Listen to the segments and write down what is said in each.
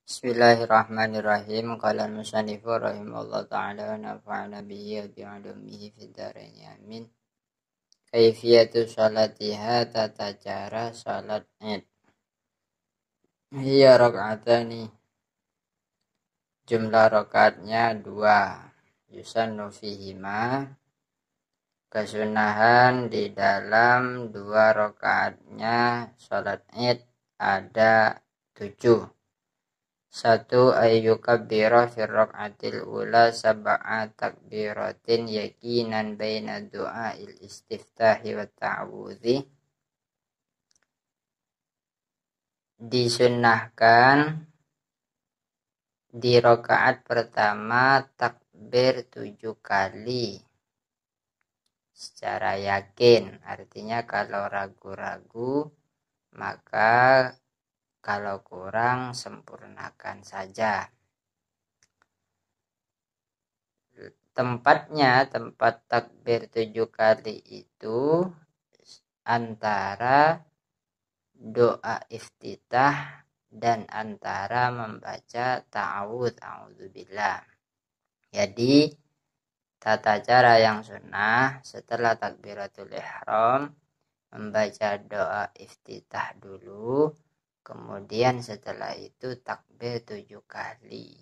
Bismillahirrahmanirrahim. Qala al-musannifu rahimahullah ta'ala wa nafa'ana bihi wa bi'ulumihi fid dharain amin. Kaifiyatu sholatiha, tata cara salat Id. Hiya rak'atani. Jumlah rakaatnya 2. Yusannu fihima. Kesunahan di dalam 2 rakaatnya salat Id ada 7. 1. Ayyukabbira fir rak'atil ula sab'a takbiratin yakinan baina du'ail istiftahi wa ta'awudhi. Disunnahkan di rakaat pertama takbir 7 kali secara yakin. Artinya kalau ragu-ragu maka kalau kurang sempurnakan saja. Tempat takbir 7 kali itu antara doa iftitah dan antara membaca ta'awudz, a'udzubillah. Jadi tata cara yang sunnah setelah takbiratul ihram membaca doa iftitah dulu. Kemudian setelah itu takbir 7 kali.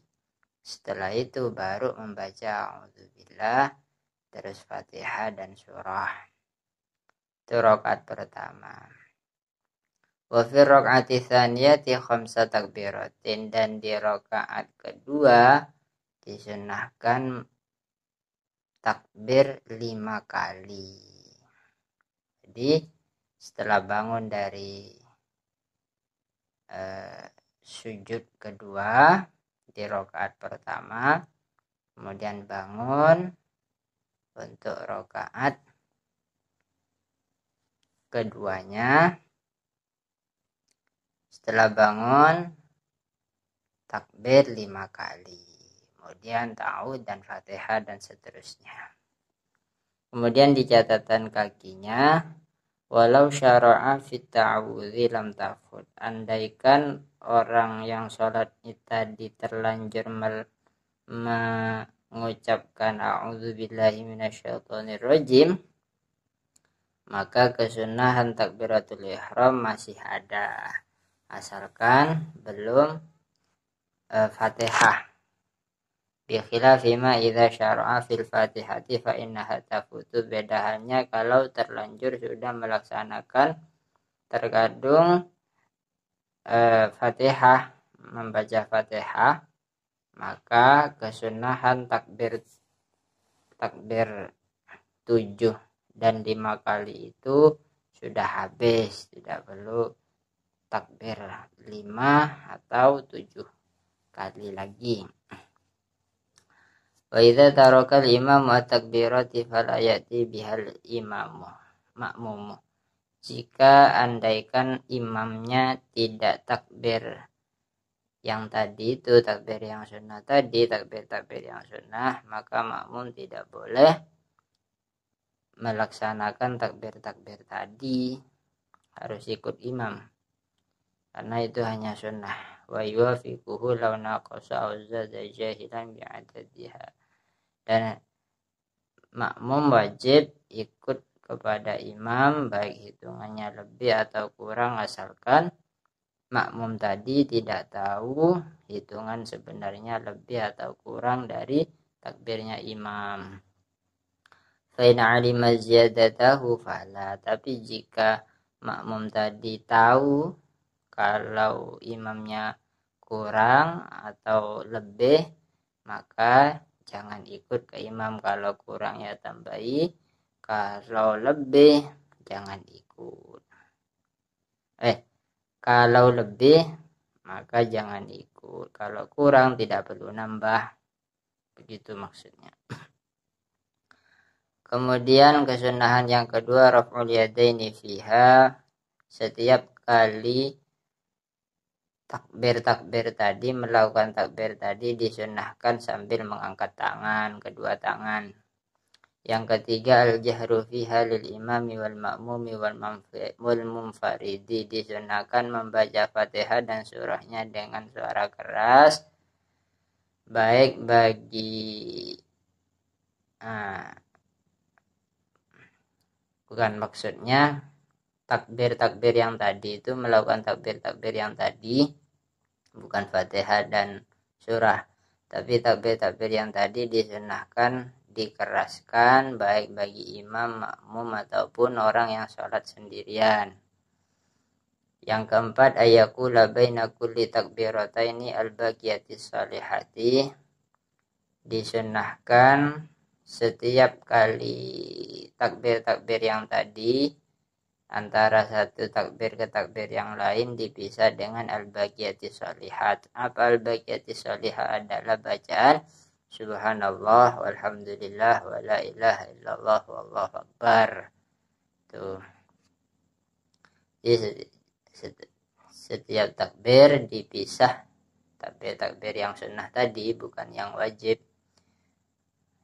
Setelah itu baru membaca a'udzubillah, terus Fatihah dan surah. Itu rakaat pertama. Wa fi rakaati tsaniyati khamsa takbiratin, dan di rakaat kedua disunnahkan takbir 5 kali. Jadi setelah bangun dari sujud kedua di rakaat pertama, kemudian bangun untuk rakaat keduanya. Setelah bangun takbir 5 kali, kemudian ta'awudz dan Fatihah dan seterusnya. Kemudian di catatan kakinya, walau syara'a fit ta'awudzi lam tafut. Andaikan orang yang sholat tadi terlanjur mengucapkan a'udzubillahi minasyaitonirrajim, maka kesunahan takbiratul ihram masih ada, asalkan belum Fatihah. Bi khilafi ma idza syara'a fil Fatihati fa innaha tafutu. Beda halnya kalau terlanjur sudah melaksanakan terkadung Fatihah, membaca Fatihah, maka kesunahan takbir 7 dan 5 kali itu sudah habis, tidak perlu takbir 5 atau 7 kali lagi. Wa idza taraka al-imamu at-takbirati fala ya'ti bihal imamu ma'mumu. Jika andaikan imamnya tidak takbir yang tadi itu, takbir yang sunnah tadi, takbir yang sunnah, maka makmum tidak boleh melaksanakan takbir tadi, harus ikut imam, karena itu hanya sunnah. Wa yuwafiquhu law naqasa aw zada jahilan bi'adadiha. Dan makmum wajib ikut kepada imam baik hitungannya lebih atau kurang, asalkan makmum tadi tidak tahu hitungan sebenarnya lebih atau kurang dari takbirnya imam. Fa in 'alima ziyadatahu fala. Tapi jika makmum tadi tahu kalau imamnya kurang atau lebih, maka jangan ikut ke imam. Kalau kurang ya tambahi, kalau lebih jangan ikut. Kalau lebih maka jangan ikut. Kalau kurang tidak perlu nambah. Begitu maksudnya. Kemudian kesunahan yang kedua, raf'ul yadaini fiha. Setiap kali takbir tadi, melakukan takbir tadi, disunahkan sambil mengangkat tangan, kedua tangan. Yang ketiga al-jahru fiha lil imami wal ma'mumi wal munfaridi, disunahkan membaca Fatihah dan surahnya dengan suara keras baik bagi bukan maksudnya takbir-takbir yang tadi itu melakukan takbir-takbir yang tadi bukan Fatihah dan surah, tapi takbir-takbir yang tadi disunahkan dikeraskan baik bagi imam, makmum ataupun orang yang sholat sendirian. Yang keempat ayakula baina kulli takbirataini al-baqiyatis salihati, disunahkan setiap kali takbir-takbir yang tadi antara satu takbir ke takbir yang lain dipisah dengan al-baqiyatis shalihat. Apa al-baqiyatis shalihat? Adalah bacaan subhanallah walhamdulillah wa la ilaha illallah wallahu akbar. Tuh. Jadi setiap takbir dipisah, takbir-takbir yang sunnah tadi bukan yang wajib,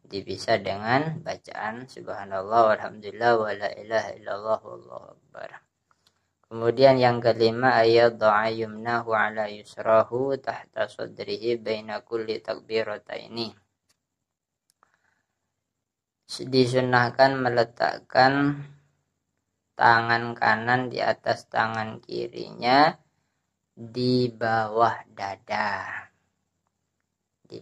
dipisah dengan bacaan subhanallah walhamdulillah wa la ilaha illallah wallahu akbar. Kemudian yang kelima ayat doa yumnahu ala yusrahu tahta sadrihi baina kulli takbirataini, disunahkan meletakkan tangan kanan di atas tangan kirinya di bawah dada, di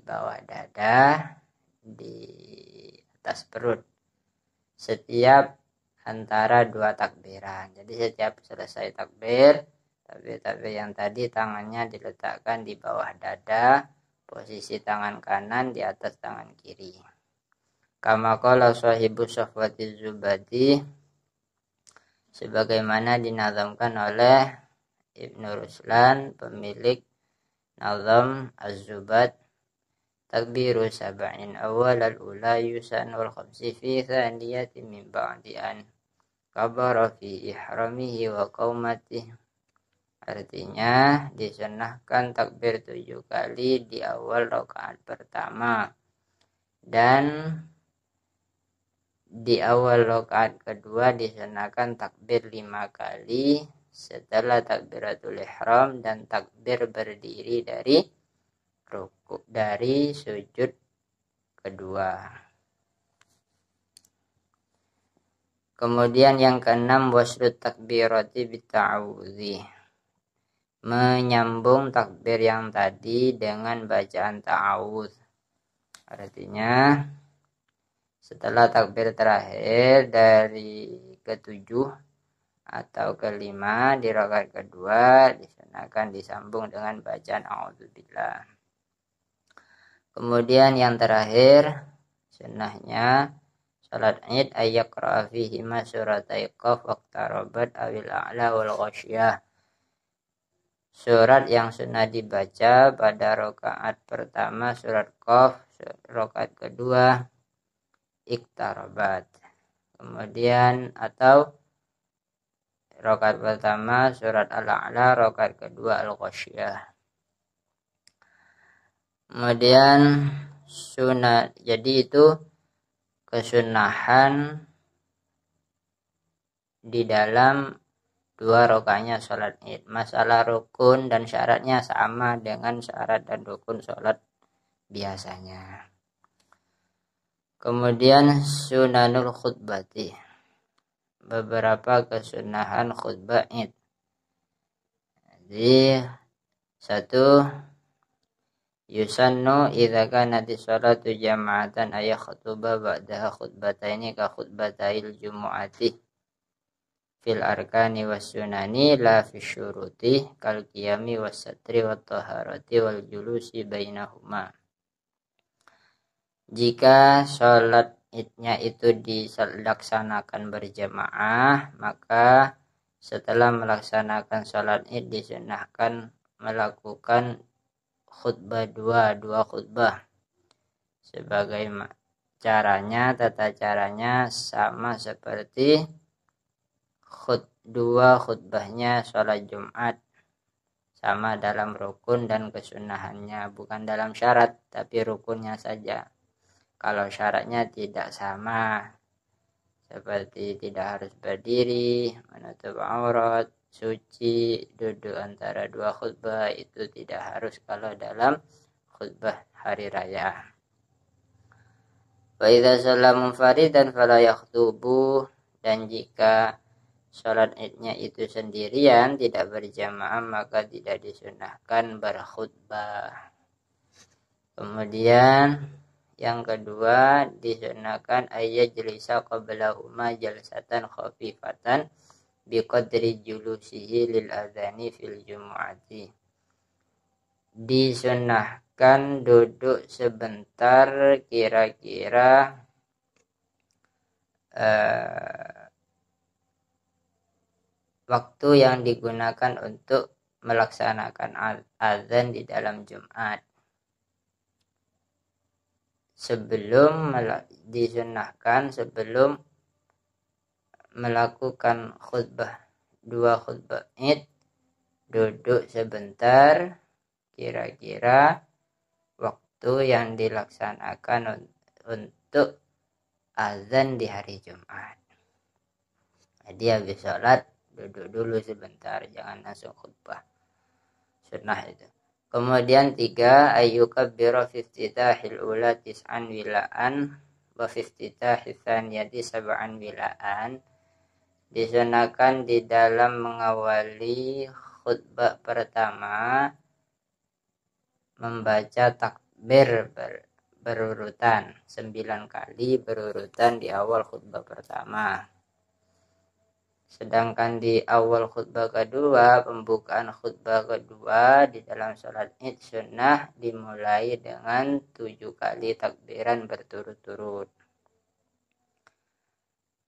atas perut setiap antara dua takbiran. Jadi setiap selesai takbir yang tadi tangannya diletakkan di bawah dada, posisi tangan kanan di atas tangan kiri. Kama qala sahibu Safwati Zubadi, sebagaimana dinazamkan oleh Ibnu Ruslan, pemilik nazam Az-Zubad, takbiru sab'in awal al-ula yusan wal khamsi fi thaniyati min ba'di an kabara fi ihramihi wa qaumatihi. Artinya disunahkan takbir 7 kali di awal rakaat pertama dan di awal rakaat kedua disunahkan takbir 5 kali setelah takbiratul ihram dan takbir berdiri dari rukuk, dari sujud kedua. Kemudian yang keenam waslut takbirati bita'awudzi, menyambung takbir yang tadi dengan bacaan ta'awudz. Artinya setelah takbir terakhir dari ketujuh atau kelima di rakaat kedua disunahkan disambung dengan bacaan a'udzubillah. Kemudian yang terakhir sunnahnya salat Id ayyaqra fihi ma suratai qaf waqtarabat awil a'la wal ghasyiyah. Surat yang sunnah dibaca pada rakaat pertama surat Qaf, rakaat kedua iqtarabat. Kemudian atau rakaat pertama surat Al-A'la, rakaat kedua Al-Ghasyiyah. Kemudian sunat, jadi itu kesunahan di dalam 2 rakaatnya sholat Id. Masalah rukun dan syaratnya sama dengan syarat dan rukun sholat biasanya. Kemudian sunanul khutbati, beberapa kesunahan khutbah Id. Jadi 1, yusannu idza kanat sholatu jama'atan ay khutuba ba'daha khutbataini ka khutbatail jumu'ati fil arkani was sunani la fi syuruti kal qiyami was satri wat taharati wal julusi bainahuma. Jika sholat Idnya itu dilaksanakan berjamaah, maka setelah melaksanakan sholat Id disunahkan melakukan khutbah dua khutbah. Sebagai caranya, tata caranya sama seperti dua khutbahnya sholat Jumat, sama dalam rukun dan kesunahannya, bukan dalam syarat tapi rukunnya saja. Kalau syaratnya tidak sama. seperti tidak harus berdiri, menutup aurat, suci, duduk antara dua khutbah, itu tidak harus kalau dalam khutbah hari raya. Wa idza shalla munfaridan fala yakhtubu, dan jika sholat idnya itu sendirian tidak berjamaah maka tidak disunahkan berkhutbah. Kemudian yang kedua disunahkan ayyajlisa qablahuma jalsatan khafifatan biqadri julusihi lil adzani fil jumu'ati. Disunahkan duduk sebentar kira-kira waktu yang digunakan untuk melaksanakan azan di dalam Jumat. Disunahkan sebelum melakukan dua khutbah Id, duduk sebentar kira-kira waktu yang dilaksanakan untuk azan di hari Jumat. Jadi habis sholat duduk dulu sebentar, jangan langsung khutbah. Sunnah itu. Kemudian 3, ayyukabbira fi iftitahil ula tis'an wilaan wa fi iftitahil tsaniyati sab'an wilaan. Disunahkan di dalam mengawali khutbah pertama membaca takbir berurutan 9 kali berurutan di awal khutbah pertama. Sedangkan di awal khutbah kedua, pembukaan khutbah kedua di dalam sholat Id sunnah dimulai dengan 7 kali takbiran berturut-turut.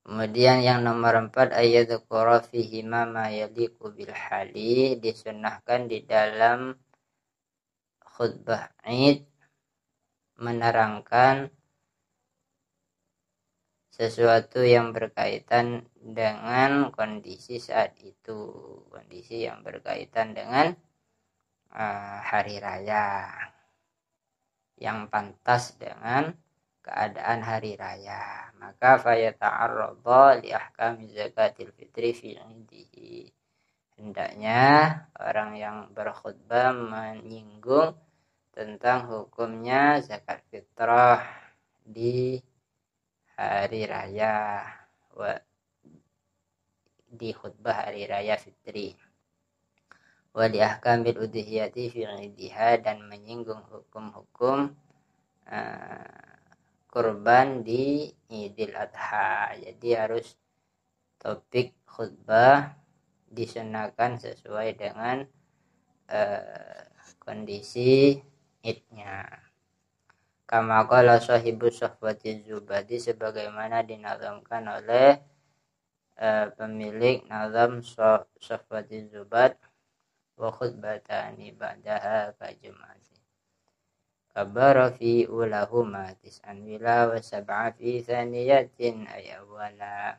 Kemudian yang nomor 4, ayyadzkura fihi ma yaliqu bil hali. Disunnahkan di dalam khutbah Id menerangkan sesuatu yang berkaitan dengan kondisi saat itu, kondisi yang berkaitan dengan hari raya, yang pantas dengan keadaan hari raya. Maka fayata'arradha li ahkami zakatil fitri fi 'idihi. Hendaknya orang yang berkhutbah menyinggung tentang hukumnya zakat fitrah di hari raya, di khutbah hari raya fitri, wa li ahkamil udhiyati fi 'idiha, dan menyinggung hukum-hukum kurban di Idul Adha. Jadi harus topik khutbah disunahkan sesuai dengan kondisi idnya. Kama qala sahibu Safwati Zubadi, sebagaimana dinazamkan oleh pemilik nazam Safwati Zubad, wa khutbatani ba'daha ka jum'ati kabara fi ulahuma tis'an wila wa sab'a fi thaniyatin ay awwala.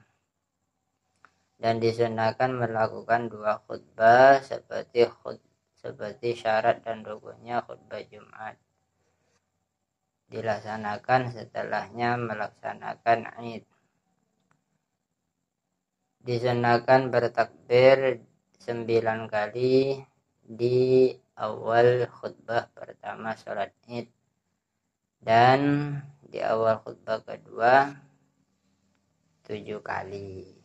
Dan disunahkan melakukan 2 khutbah seperti syarat dan rukunnya khutbah Jumat, dilaksanakan setelahnya melaksanakan Id. Disunahkan bertakbir 9 kali di awal khutbah pertama sholat Id, dan di awal khutbah kedua 7 kali.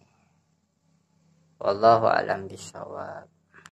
Wallahu a'lam bishawab.